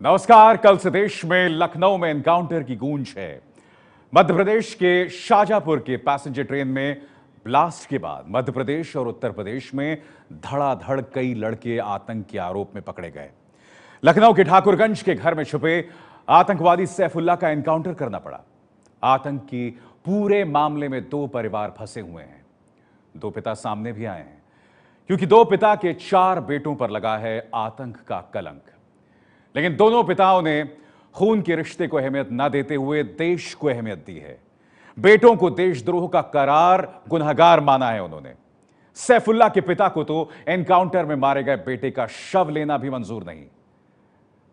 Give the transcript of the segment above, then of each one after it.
नमस्कार। कल से देश में लखनऊ में एनकाउंटर की गूंज है। मध्य प्रदेश के शाजापुर के पैसेंजर ट्रेन में ब्लास्ट के बाद मध्य प्रदेश और उत्तर प्रदेश में धड़ाधड़ कई लड़के आतंक के आरोप में पकड़े गए। लखनऊ के ठाकुरगंज के घर में छुपे आतंकवादी सैफुल्लाह का एनकाउंटर करना पड़ा। आतंक की पूरे मामले में दो परिवार फंसे हुए हैं। दो पिता सामने भी आए हैं क्योंकि दो पिता के 4 बेटों पर लगा है आतंक का कलंक। लेकिन दोनों पिताओं ने खून के रिश्ते को अहमियत न देते हुए देश को अहमियत दी है। बेटों को देशद्रोह का करार गुनहगार माना है उन्होंने। सैफुल्लाह के पिता को तो एनकाउंटर में मारे गए बेटे का शव लेना भी मंजूर नहीं।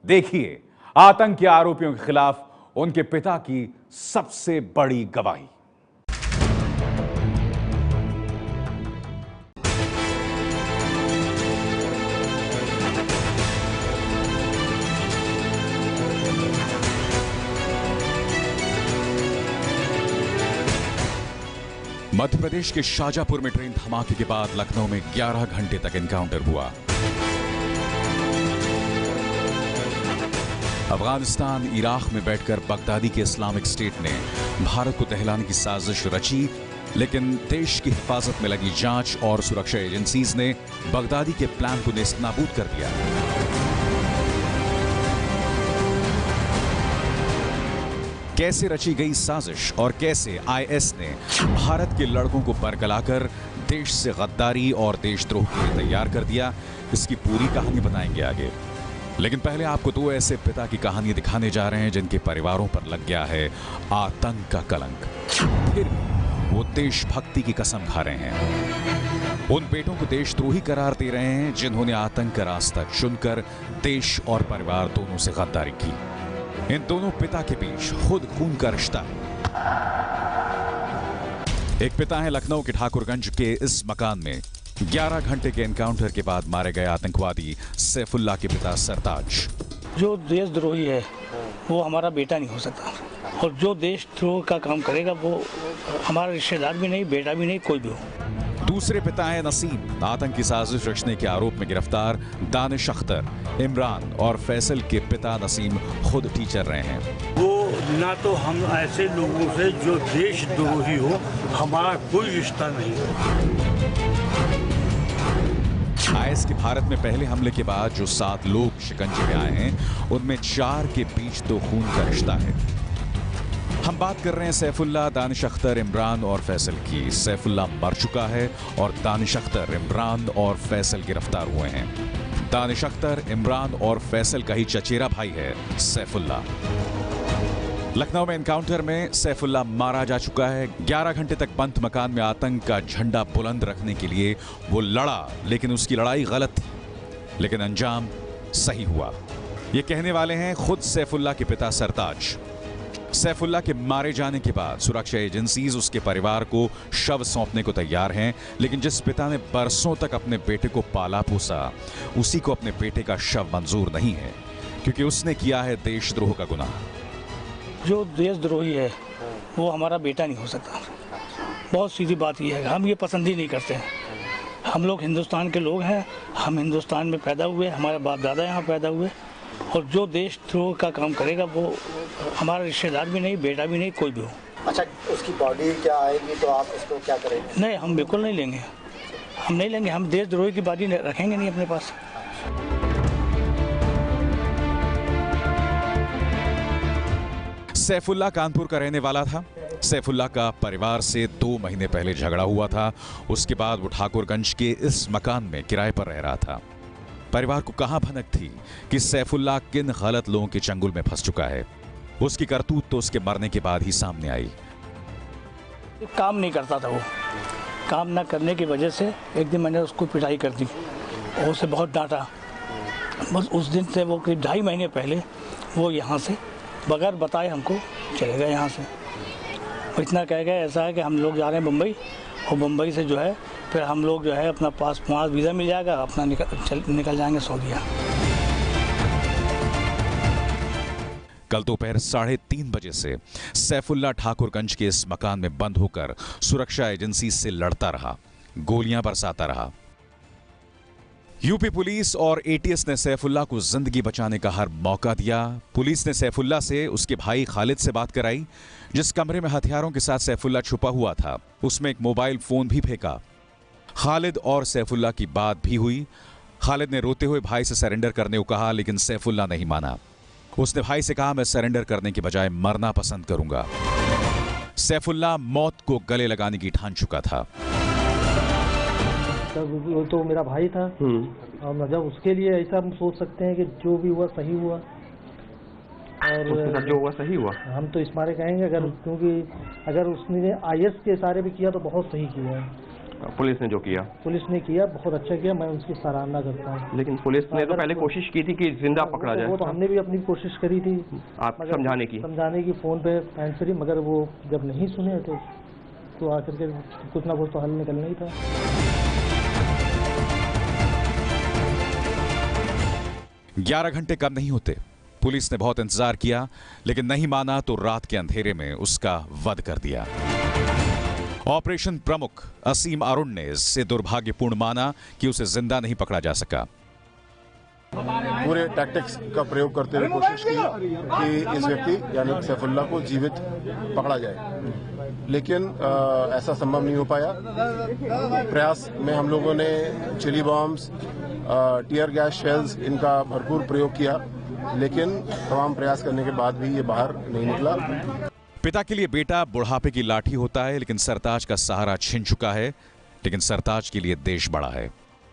देखिए आतंक के आरोपियों के खिलाफ उनके पिता की सबसे बड़ी गवाही। मध्य प्रदेश के शाजापुर में ट्रेन धमाके के बाद लखनऊ में 11 घंटे तक एनकाउंटर हुआ। अफगानिस्तान इराक में बैठकर बगदादी के इस्लामिक स्टेट ने भारत को दहलाने की साजिश रची, लेकिन देश की हिफाजत में लगी जांच और सुरक्षा एजेंसीज ने बगदादी के प्लान को नेस्तनाबूद कर दिया। कैसे रची गई साजिश और कैसे आईएस ने भारत के लड़कों को बरगलाकर देश से गद्दारी और देशद्रोह के लिए तैयार कर दिया, इसकी पूरी कहानी बताएंगे आगे। लेकिन पहले आपको दो ऐसे पिता की कहानी दिखाने जा रहे हैं जिनके परिवारों पर लग गया है आतंक का कलंक, फिर वो देशभक्ति की कसम खा रहे हैं। उन बेटों को देशद्रोही करार दे रहे हैं जिन्होंने आतंक का रास्ता चुनकर देश और परिवार दोनों से गद्दारी की। इन दोनों पिता के बीच खुद खून का रिश्ता है। एक पिता है लखनऊ के ठाकुरगंज के इस मकान में 11 घंटे के एनकाउंटर के बाद मारे गए आतंकवादी सैफुल्लाह के पिता सरताज। जो देशद्रोही है वो हमारा बेटा नहीं हो सकता, और जो देशद्रोह का काम करेगा वो हमारा रिश्तेदार भी नहीं, बेटा भी नहीं, कोई भी हो। दूसरे पिता है नसीम। आतंक की साजिश रचने के आरोप में गिरफ्तार दानिश अख्तर, इमरान और फैसल के पिता नसीम खुद टीचर रहे हैं। वो ना तो हम ऐसे लोगों से जो देशद्रोही हो, हमारा कोई रिश्ता नहीं है। आईएस के भारत में पहले हमले के बाद जो 7 लोग शिकंजे में आए हैं, उनमें 4 के बीच तो खून का रिश्ता है। हम बात कर रहे हैं सैफुल्लाह, दानिश अख्तर, इमरान और फैसल की। सैफुल्लाह मर चुका है और दानिश अख्तर, इमरान और फैसल गिरफ्तार हुए हैं। दानिश अख्तर, इमरान और फैसल का ही चचेरा भाई है सैफुल्लाह। लखनऊ में एनकाउंटर में सैफुल्लाह मारा जा चुका है। 11 घंटे तक बंद मकान में आतंक का झंडा बुलंद रखने के लिए वो लड़ा, लेकिन उसकी लड़ाई गलत थी, लेकिन अंजाम सही हुआ। ये कहने वाले हैं खुद सैफुल्लाह के पिता सरताज। सैफुल्लाह के मारे जाने के बाद सुरक्षा एजेंसीज उसके परिवार को शव सौंपने को तैयार हैं, लेकिन जिस पिता ने बरसों तक अपने बेटे को पाला पोसा, उसी को अपने बेटे का शव मंजूर नहीं है, क्योंकि उसने किया है देशद्रोह का गुनाह। जो देशद्रोही है वो हमारा बेटा नहीं हो सकता। बहुत सीधी बात यह है, हम ये पसंद ही नहीं करते हैं। हम लोग हिंदुस्तान के लोग हैं, हम हिंदुस्तान में पैदा हुए, हमारे बाप दादा यहाँ पैदा हुए, और जो देशद्रोह का काम करेगा वो हमारा रिश्तेदार भी नहीं, बेटा भी नहीं, कोई भी हो। अच्छा, उसकी बॉडी क्या आएगी तो आप उसको क्या करेंगे? नहीं, हम बिल्कुल नहीं लेंगे, हम नहीं लेंगे। हम देशद्रोही की बॉडी रखेंगे नहीं अपने पास। सैफुल्लाह कानपुर का रहने वाला था। सैफुल्लाह का परिवार से 2 महीने पहले झगड़ा हुआ था। उसके बाद वो ठाकुरगंज के इस मकान में किराए पर रह रहा था। परिवार को कहां भनक थी कि सैफुल्लाह किन गलत लोगों के चंगुल में फंस चुका है। उसकी करतूत तो उसके मरने के बाद ही सामने आई। काम नहीं करता था वो। काम ना करने की वजह से एक दिन मैंने उसको पिटाई कर दी और उसे बहुत डांटा। बस उस दिन से वो करीब 2.5 महीने पहले वो यहाँ से बगैर बताए हमको चले गए यहाँ से। और इतना कह गए ऐसा है कि हम लोग जा रहे हैं मुंबई, और मुंबई से जो है फिर हम लोग जो है अपना पासपोर्ट वीज़ा मिल जाएगा, अपना निकल जाएंगे सऊदीया। कल दोपहर 3:30 बजे से सैफुल्लाह ठाकुरगंज के इस मकान में बंद होकर सुरक्षा एजेंसी से लड़ता रहा, गोलियां बरसाता रहा। यूपी पुलिस और एटीएस ने सैफुल्लाह को जिंदगी बचाने का हर मौका दिया। पुलिस ने सैफुल्लाह से उसके भाई खालिद से बात कराई। जिस कमरे में हथियारों के साथ सैफुल्लाह छुपा हुआ था उसमें एक मोबाइल फोन भी फेंका। खालिद और सैफुल्लाह की बात भी हुई। खालिद ने रोते हुए भाई से सरेंडर करने को कहा, लेकिन सैफुल्लाह नहीं माना। उसने भाई से कहा, मैं सरेंडर करने के बजाय मरना पसंद करूंगा। सैफुल्लाह मौत को गले लगाने की ठान चुका था। वो तो मेरा भाई था और मतलब उसके लिए ऐसा हम सोच सकते हैं कि जो भी हुआ सही हुआ, और उसके साथ जो हुआ सही हुआ। हम तो इस बारे कहेंगे अगर, क्योंकि अगर उसने आईएस के इशारे पे किया तो बहुत सही किया है। पुलिस ने जो किया, पुलिस ने किया बहुत अच्छा किया, मैं उसकी सराहना करता हूँ। लेकिन पुलिस ने तो पहले कोशिश की थी कि जिंदा पकड़ा जाए। वो तो हमने भी अपनी कोशिश करी थी आप समझाने की फोन पे आंसर, मगर वो जब नहीं सुने तो आकर के कुछ ना कुछ तो हल निकलना ही था। 11 घंटे कम नहीं होते। पुलिस ने बहुत इंतजार किया, लेकिन नहीं माना तो रात के अंधेरे में उसका वध कर दिया। ऑपरेशन प्रमुख असीम अरुण ने इससे दुर्भाग्यपूर्ण माना कि उसे जिंदा नहीं पकड़ा जा सका। पूरे टैक्टिक्स का प्रयोग करते हुए कोशिश की कि इस व्यक्ति यानी सैफुल्लाह को जीवित पकड़ा जाए, लेकिन ऐसा संभव नहीं हो पाया। प्रयास में हम लोगों ने chilli bombs, tear gas shells, इनका भरपूर प्रयोग किया, लेकिन तमाम प्रयास करने के बाद भी ये बाहर नहीं निकला। पिता के लिए बेटा बुढ़ापे की लाठी होता है, लेकिन सरताज का सहारा छिन चुका है। लेकिन सरताज के लिए देश बड़ा है।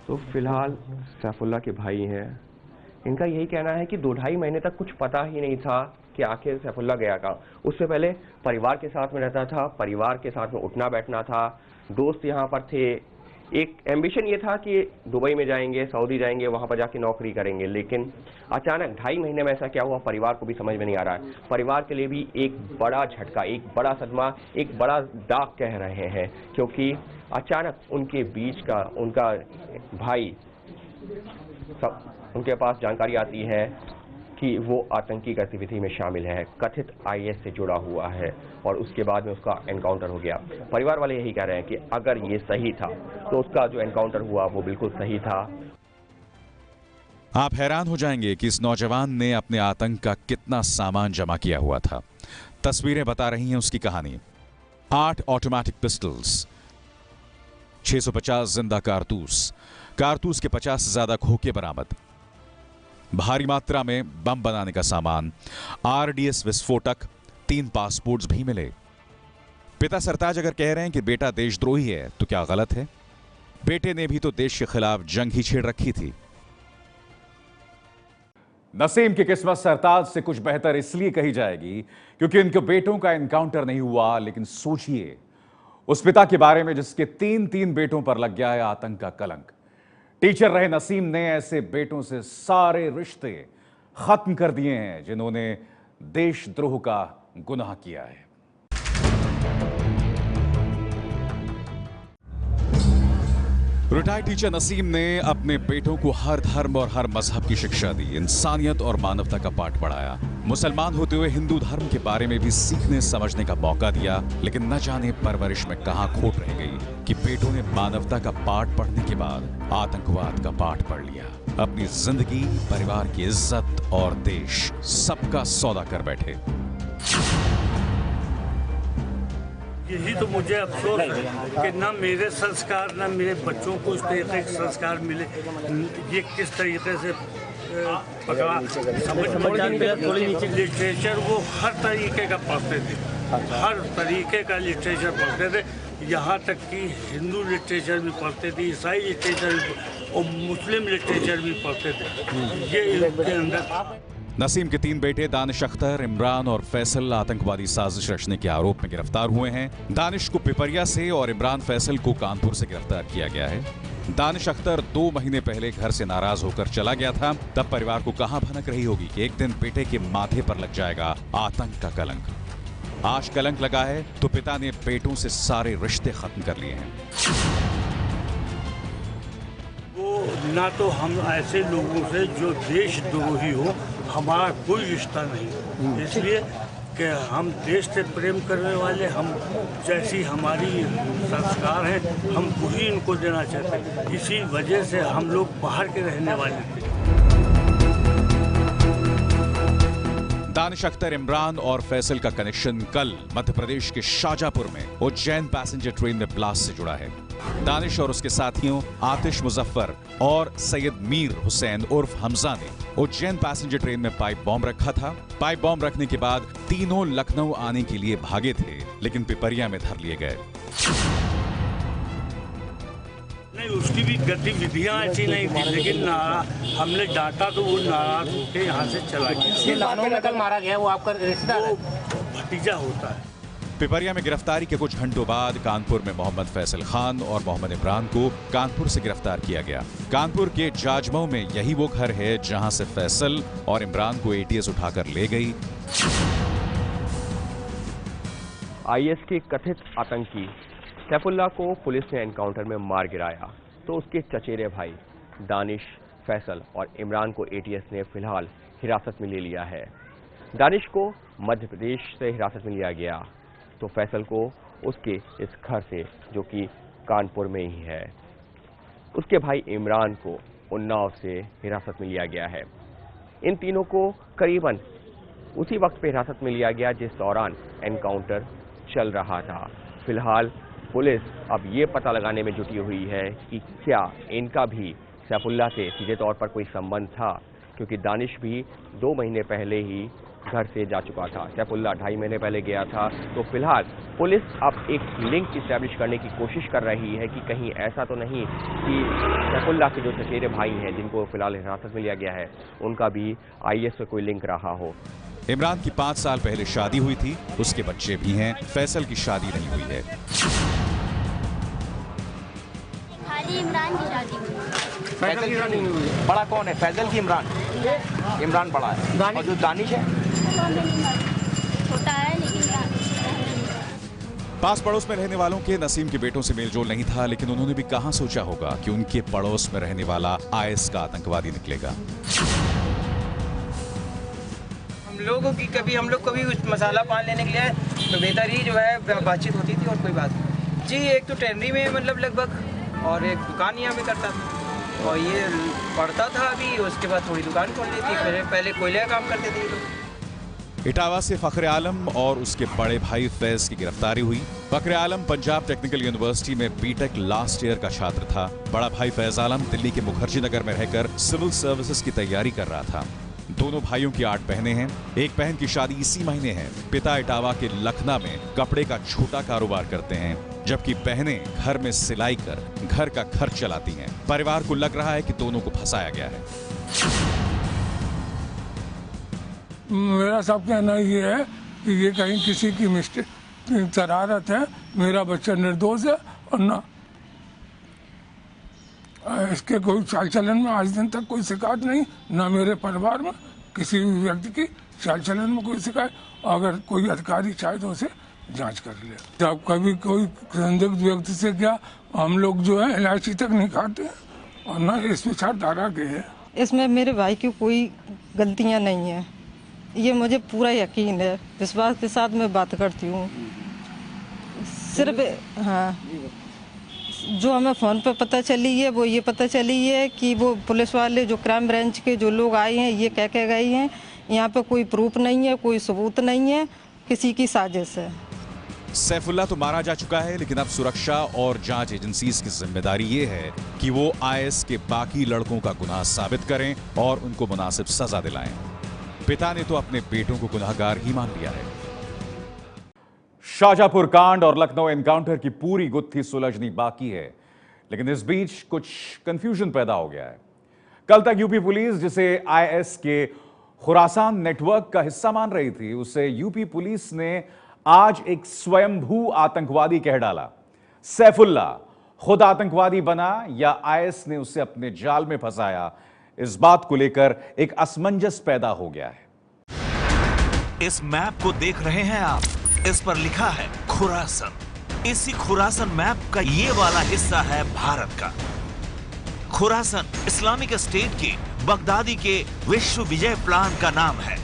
तो फिलहाल सैफुल्लाह के भाई हैं, इनका यही कहना है कि 2-2.5 महीने तक कुछ पता ही नहीं था कि आखिर सैफुल्लाह गया कहाँ। उससे पहले परिवार के साथ में रहता था, परिवार के साथ में उठना बैठना था, दोस्त यहाँ पर थे। एक एम्बिशन ये था कि दुबई में जाएंगे, सऊदी जाएंगे, वहाँ पर जाके नौकरी करेंगे। लेकिन अचानक 2.5 महीने में ऐसा क्या हुआ, परिवार को भी समझ में नहीं आ रहा है। परिवार के लिए भी एक बड़ा झटका, एक बड़ा सदमा, एक बड़ा दाग कह रहे हैं, क्योंकि अचानक उनके बीच का उनका भाई, उनके पास जानकारी आती है कि वो आतंकी गतिविधि में शामिल है, कथित आईएस से जुड़ा हुआ है, और उसके बाद में उसका एनकाउंटर हो गया। परिवार वाले यही कह रहे हैं कि अगर ये सही था तो उसका जो एनकाउंटर हुआ वो बिल्कुल सही था। आप हैरान हो जाएंगे कि इस नौजवान ने अपने आतंक का कितना सामान जमा किया हुआ था। तस्वीरें बता रही हैं उसकी कहानी। 8 ऑटोमेटिक पिस्टल्स, 650 जिंदा कारतूस, कारतूस के 50 से ज्यादा खोखे बरामद, भारी मात्रा में बम बनाने का सामान, आरडीएस विस्फोटक, 3 पासपोर्ट्स भी मिले। पिता सरताज अगर कह रहे हैं कि बेटा देशद्रोही है तो क्या गलत है? बेटे ने भी तो देश के खिलाफ जंग ही छेड़ रखी थी। नसीम की किस्मत सरताज से कुछ बेहतर इसलिए कही जाएगी क्योंकि इनके बेटों का एनकाउंटर नहीं हुआ। लेकिन सोचिए उस पिता के बारे में जिसके 3 बेटों पर लग गया है आतंक का कलंक। टीचर रहे नसीम ने ऐसे बेटों से सारे रिश्ते खत्म कर दिए हैं जिन्होंने देशद्रोह का गुनाह किया है। रिटायर्ड टीचर नसीम ने अपने बेटों को हर धर्म और हर मजहब की शिक्षा दी, इंसानियत और मानवता का पाठ पढ़ाया। मुसलमान होते हुए हिंदू धर्म के बारे में भी सीखने समझने का मौका दिया। लेकिन न जाने परवरिश में कहां खोट रह गई कि बेटों ने मानवता का पाठ पढ़ने के बाद आतंकवाद का पाठ पढ़ लिया। अपनी जिंदगी, परिवार की इज्जत और देश सबका सौदा कर बैठे। यही तो मुझे अफसोस है कि ना मेरे संस्कार, ना मेरे बच्चों को इस तरीके के संस्कार मिले। ये किस तरीके से पकड़ा समझ लिटरेचर वो हर तरीके का पढ़ते थे, हर तरीके का लिटरेचर पढ़ते थे। यहाँ तक कि हिंदू लिटरेचर भी पढ़ते थे, ईसाई लिटरेचर भी और मुस्लिम लिटरेचर भी पढ़ते थे। ये इनके अंदर। नसीम के 3 बेटे दानिश अख्तर, इमरान और फैसल आतंकवादी साजिश रचने के आरोप में गिरफ्तार हुए हैं। दानिश को पिपरिया से और इमरान फैसल को कानपुर से गिरफ्तार किया गया है। दानिश अख्तर 2 महीने पहले घर से नाराज होकर चला गया था। तब परिवार को कहां भनक रही होगी कि एक दिन बेटे के माथे पर लग जाएगा आतंक का कलंक। आज कलंक लगा है तो पिता ने बेटों से सारे रिश्ते खत्म कर लिए हैं। ना तो हम ऐसे लोगों से जो देशद्रोही हो, हमारा कोई रिश्ता नहीं। इसलिए कि हम देश से प्रेम करने वाले, हम जैसी हमारी संस्कार हैं हम वही इनको देना चाहते हैं। इसी वजह से हम लोग बाहर के रहने वाले थे। दानिश अख्तर, इमरान और फैसल का कनेक्शन कल मध्य प्रदेश के शाजापुर में उज्जैन पैसेंजर ट्रेन में ब्लास्ट से जुड़ा है। दानिश और उसके साथियों आतिश मुजफ्फर और सैयद मीर हुसैन उर्फ हमजा ने उज्जैन पैसेंजर ट्रेन में पाइप बॉम्ब रखा था। पाइप बॉम्ब रखने के बाद तीनों लखनऊ आने के लिए भागे थे, लेकिन पिपरिया में धर लिए गए। नहीं, उसकी भी गतिविधियां ऐसी नहीं थी, लेकिन हमने डांटा तो वो नाराज होकर यहाँ से चला गया। लखनऊ में कल मारा गया, वो आपका रिश्तेदार है? भतीजा होता है। पिपरिया में गिरफ्तारी के कुछ घंटों बाद कानपुर में मोहम्मद फैसल खान और मोहम्मद इमरान को कानपुर से गिरफ्तार किया गया। कानपुर के जाजमऊ में यही वो घर है जहां से फैसल और इमरान को एटीएस उठाकर ले गई। आईएस के कथित आतंकी सैफुल्लाह को पुलिस ने एनकाउंटर में मार गिराया, तो उसके चचेरे भाई दानिश, फैसल और इमरान को एटीएस ने फिलहाल हिरासत में ले लिया है। दानिश को मध्य प्रदेश से हिरासत में लिया गया, तो फैसल को उसके इस घर से, जो कि कानपुर में ही है। उसके भाई इमरान को उन्नाव से हिरासत में लिया गया है। इन तीनों को करीबन उसी वक्त पे हिरासत में लिया गया जिस दौरान एनकाउंटर चल रहा था। फिलहाल पुलिस अब ये पता लगाने में जुटी हुई है कि क्या इनका भी सैफुल्लाह से सीधे तौर पर कोई संबंध था, क्योंकि दानिश भी 2 महीने पहले ही घर से जा चुका था। सैफुल्लाह 2.5 महीने पहले गया था। तो फिलहाल पुलिस अब एक लिंक इस्टेब्लिश करने की कोशिश कर रही है कि कहीं ऐसा तो नहीं कि सैफुल्लाह के जो चचेरे भाई हैं जिनको फिलहाल हिरासत में लिया गया है, उनका भी आईएस से कोई लिंक रहा हो। इमरान की 5 साल पहले शादी हुई थी, उसके बच्चे भी हैं। फैसल की शादी नहीं हुई है। खाली इमरान की शादी हुई। फैसल की शादी नहीं हुई। बड़ा कौन है, फैसल की इमरान? इमरान बड़ा है। और जो दानिश है छोटा है, लेकिन पास पड़ोस में रहने वालों के नसीम के बेटों से मेलजोल नहीं था, लेकिन उन्होंने भी कहां सोचा होगा कि उनके पड़ोस में रहने वाला आईएस का आतंकवादी निकलेगा। हम लोग कभी उस मसाला पान लेने के लिए तो बेहतर ही जो है बातचीत होती थी और कोई बात नहीं जी। एक तो टेनरी में मतलब लगभग, और एक दुकान यहाँ भी करता था, और ये पढ़ता था अभी, उसके बाद थोड़ी दुकान खोल ली थी। पहले कोयले का काम करते थे। इटावा से फखर आलम और उसके बड़े भाई फैज की गिरफ्तारी हुई। फखर आलम पंजाब टेक्निकल यूनिवर्सिटी में बीटेक लास्ट ईयर का छात्र था। बड़ा भाई फैज आलम दिल्ली के मुखर्जी नगर में रहकर सिविल सर्विसेज की तैयारी कर रहा था। दोनों भाइयों की 8 बहनें हैं। एक बहन की शादी इसी महीने है। पिता इटावा के लखना में कपड़े का छोटा कारोबार करते हैं, जबकि बहनें घर में सिलाई कर घर का खर्च चलाती हैं। परिवार को लग रहा है कि दोनों को फंसाया गया है। मेरा सब कहना ये है कि ये कहीं किसी की मिस्टेक शरारत है। मेरा बच्चा निर्दोष है और ना इसके कोई चाल चलन में आज दिन तक कोई शिकायत नहीं, ना मेरे परिवार में किसी भी व्यक्ति की चाल चलन में कोई शिकायत। अगर कोई अधिकारी चाहे तो उसे जांच कर ले। जब कभी कोई संदिग्ध व्यक्ति से क्या हम लोग जो है इलायची तक नहीं खाते और ना इस विचारधारा के है। इसमें मेरे भाई की कोई गलतियां नहीं है, ये मुझे पूरा यकीन है। विश्वास के साथ मैं बात करती हूँ। सिर्फ हाँ, जो हमें फ़ोन पे पता चली है वो ये पता चली है कि वो पुलिस वाले जो क्राइम ब्रांच के जो लोग आए हैं ये कह के गए हैं यहाँ पे कोई प्रूफ नहीं है, कोई सबूत नहीं है, किसी की साजिश है। सैफुल्लाह तो मारा जा चुका है, लेकिन अब सुरक्षा और जांच एजेंसीज की जिम्मेदारी ये है कि वो आईएस के बाकी लड़कों का गुनाह साबित करें और उनको मुनासिब सजा दिलाएं। पिता ने तो अपने बेटों को गुनहगार ही मान लिया है। शाजापुर कांड और लखनऊ एनकाउंटर की पूरी गुत्थी सुलझनी बाकी है, लेकिन इस बीच कुछ कंफ्यूजन पैदा हो गया है। कल तक यूपी पुलिस जिसे आईएस के खुरासान नेटवर्क का हिस्सा मान रही थी, उसे यूपी पुलिस ने आज एक स्वयंभू आतंकवादी कह डाला। सैफुल्लाह खुद आतंकवादी बना या आईएस ने उसे अपने जाल में फंसाया, इस बात को लेकर एक असमंजस पैदा हो गया है। इस मैप को देख रहे हैं आप, इस पर लिखा है खुरासन। इसी खुरासन मैप का ये वाला हिस्सा है भारत का। खुरासन इस्लामिक स्टेट के बगदादी के विश्व विजय प्लान का नाम है।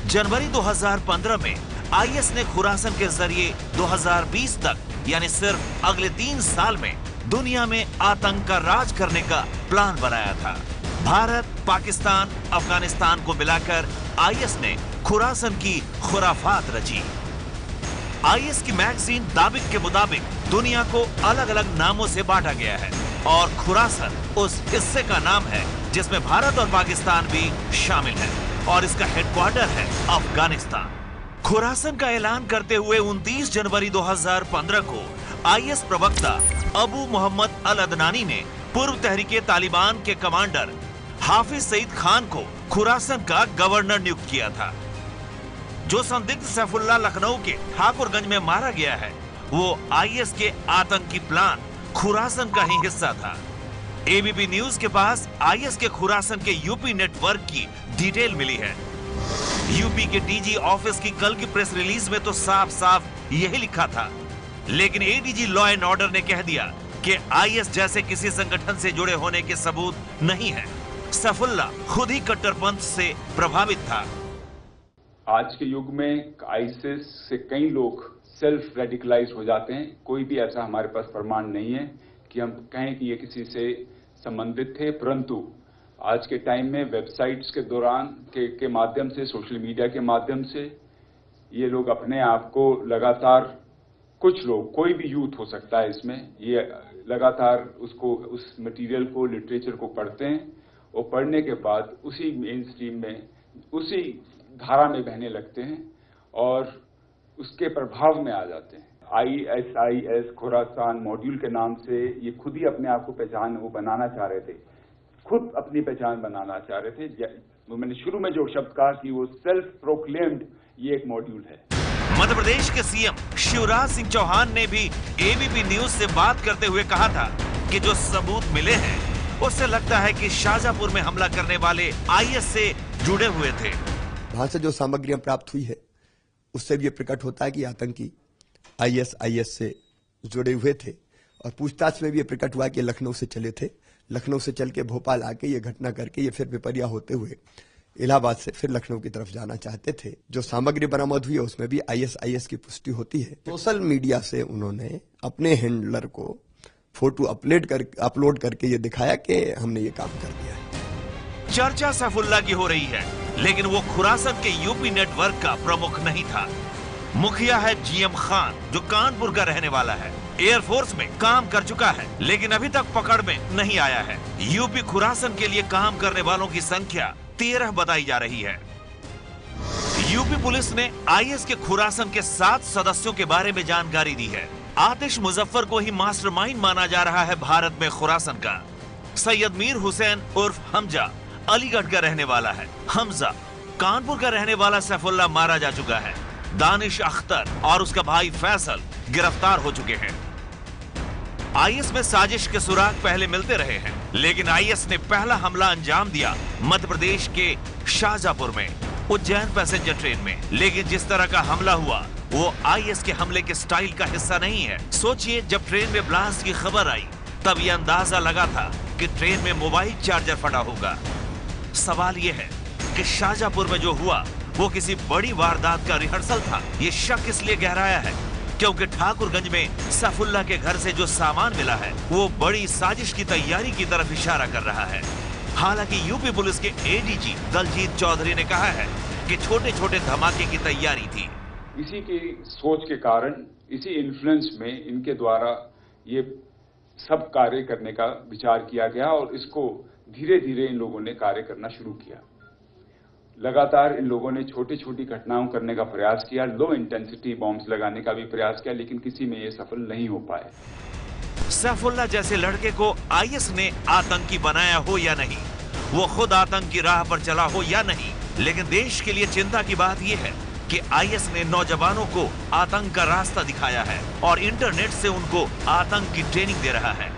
जनवरी 2015 में आईएस ने खुरासन के जरिए 2020 तक यानी सिर्फ अगले 3 साल में दुनिया में आतंक का राज करने का प्लान बनाया था। भारत, पाकिस्तान, अफगानिस्तान को मिलाकर आईएस ने खुरासन की खुराफात रची। आईएस की मैगजीन दाबिक के मुताबिक दुनिया को अलग अलग नामों से बांटा गया है और खुरासन उस हिस्से का नाम है जिसमें भारत और पाकिस्तान भी शामिल है और इसका हेडक्वार्टर है अफगानिस्तान। खुरासन का ऐलान करते हुए 29 जनवरी 2015 को आईएस प्रवक्ता अबू मोहम्मद अल अदनानी ने पूर्व तहरीके तालिबान के कमांडर हाफिज सईद खान को खुरासन का गवर्नर नियुक्त किया था। जो संदिग्ध सैफुल्लाह लखनऊ के ठाकुरगंज में मारा गया है वो आईएस के आतंकी प्लान खुरासन का ही हिस्सा था। एबीपी न्यूज के पास आईएस के खुरासन के यूपी नेटवर्क की डिटेल मिली है। यूपी के डीजी ऑफिस की कल की प्रेस रिलीज में तो साफ साफ यही लिखा था, लेकिन एडीजी लॉ एंड ऑर्डर ने कह दिया कि आईएस जैसे किसी संगठन से जुड़े होने के सबूत नहीं है। सैफुल्लाह खुद ही कट्टरपंथ से प्रभावित था। आज के युग में आईसिस से कई लोग सेल्फ रेडिकलाइज हो जाते हैं। कोई भी ऐसा हमारे पास प्रमाण नहीं है कि हम कहें कि ये किसी से संबंधित थे, परंतु आज के टाइम में वेबसाइट्स के दौरान के माध्यम से, सोशल मीडिया के माध्यम से ये लोग अपने आप को लगातार, कुछ लोग, कोई भी यूथ हो सकता है इसमें, ये लगातार उस मटेरियल को, लिटरेचर को पढ़ते हैं और पढ़ने के बाद उसी मेन स्ट्रीम में, उसी धारा में बहने लगते हैं और उसके प्रभाव में आ जाते हैं। ISIS खुरासान मॉड्यूल के नाम से ये खुद ही अपने आप को पहचान वो बनाना चाह रहे थे, खुद अपनी पहचान बनाना चाह रहे थे। मैंने शुरू में जो शब्द कहा कि वो सेल्फ प्रोक्लेम्ड ये एक मॉड्यूल है। मध्य प्रदेश के सीएम शिवराज सिंह चौहान ने भी एबीपी न्यूज से बात करते हुए कहा था कि जो सबूत मिले हैं उससे लगता है कि शाहजहांपुर में हमला करने वाले आईएस से जुड़े हुए थे। वहां से जो सामग्रियां प्राप्त हुई है उससे भी ये प्रकट होता है कि आतंकी IS से जुड़े हुए थे और पूछताछ में भी ये प्रकट हुआ कि लखनऊ से चले थे। लखनऊ से चल के भोपाल आके ये घटना करके ये फिर पिपरिया होते हुए इलाहाबाद से फिर लखनऊ की तरफ जाना चाहते थे। जो सामग्री बरामद हुई है उसमें भी IS की पुष्टि होती है। सोशल मीडिया से उन्होंने अपने हैंडलर को फोटो अपलोड करके ये दिखाया कि हमने ये काम कर दिया है। चर्चा सैफुल्लाह की हो रही है, लेकिन वो खुरासन के यूपी नेटवर्क का प्रमुख नहीं था। मुखिया है GM खान, जो कानपुर का रहने वाला है। एयरफोर्स में काम कर चुका है, लेकिन अभी तक पकड़ में नहीं आया है। यूपी खुरासन के लिए काम करने वालों की संख्या 13 बताई जा रही है। यूपी पुलिस ने आईएस के खुरासन के 7 सदस्यों के बारे में जानकारी दी है। आतिश मुजफ्फर को ही मास्टरमाइंड माना जा रहा है भारत में खुरासन का। सैयद मीर हुसैन उर्फ हमजा अलीगढ़ का रहने वाला है। हमजा कानपुर का रहने वाला सैफुल्लाह मारा जा चुका है। दानिश अख्तर और उसका भाई फैसल गिरफ्तार हो चुके हैं। आईएस में साजिश के सुराग पहले मिलते रहे हैं, लेकिन आईएस ने पहला हमला अंजाम दिया मध्य प्रदेश के शाहजहांपुर में, उज्जैन पैसेंजर ट्रेन में। लेकिन जिस तरह का हमला हुआ वो आईएस के हमले के स्टाइल का हिस्सा नहीं है। सोचिए, जब ट्रेन में ब्लास्ट की खबर आई तब यह अंदाजा लगा था कि ट्रेन में मोबाइल चार्जर फटा होगा। सवाल यह है कि शाहजहांपुर में जो हुआ वो किसी बड़ी वारदात का रिहर्सल था। ये शक इसलिए गहराया है क्योंकि ठाकुरगंज में सैफुल्लाह के घर से जो सामान मिला है वो बड़ी साजिश की तैयारी की तरफ इशारा कर रहा है। हालांकि यूपी पुलिस के एडीजी दलजीत चौधरी ने कहा है कि छोटे छोटे धमाके की तैयारी थी। इसी की सोच के कारण, इसी इन्फ्लुएंस में इनके द्वारा ये सब कार्य करने का विचार किया गया और इसको धीरे धीरे इन लोगों ने कार्य करना शुरू किया। लगातार इन लोगों ने छोटी छोटी घटनाओं करने का प्रयास किया, लो इंटेंसिटी बॉम्ब्स लगाने का भी प्रयास किया, लेकिन किसी में ये सफल नहीं हो पाए। सैफुल्लाह जैसे लड़के को आईएस ने आतंकी बनाया हो या नहीं, वो खुद आतंक की राह पर चला हो या नहीं, लेकिन देश के लिए चिंता की बात यह है कि आईएस ने नौजवानों को आतंक का रास्ता दिखाया है और इंटरनेट से उनको आतंक की ट्रेनिंग दे रहा है।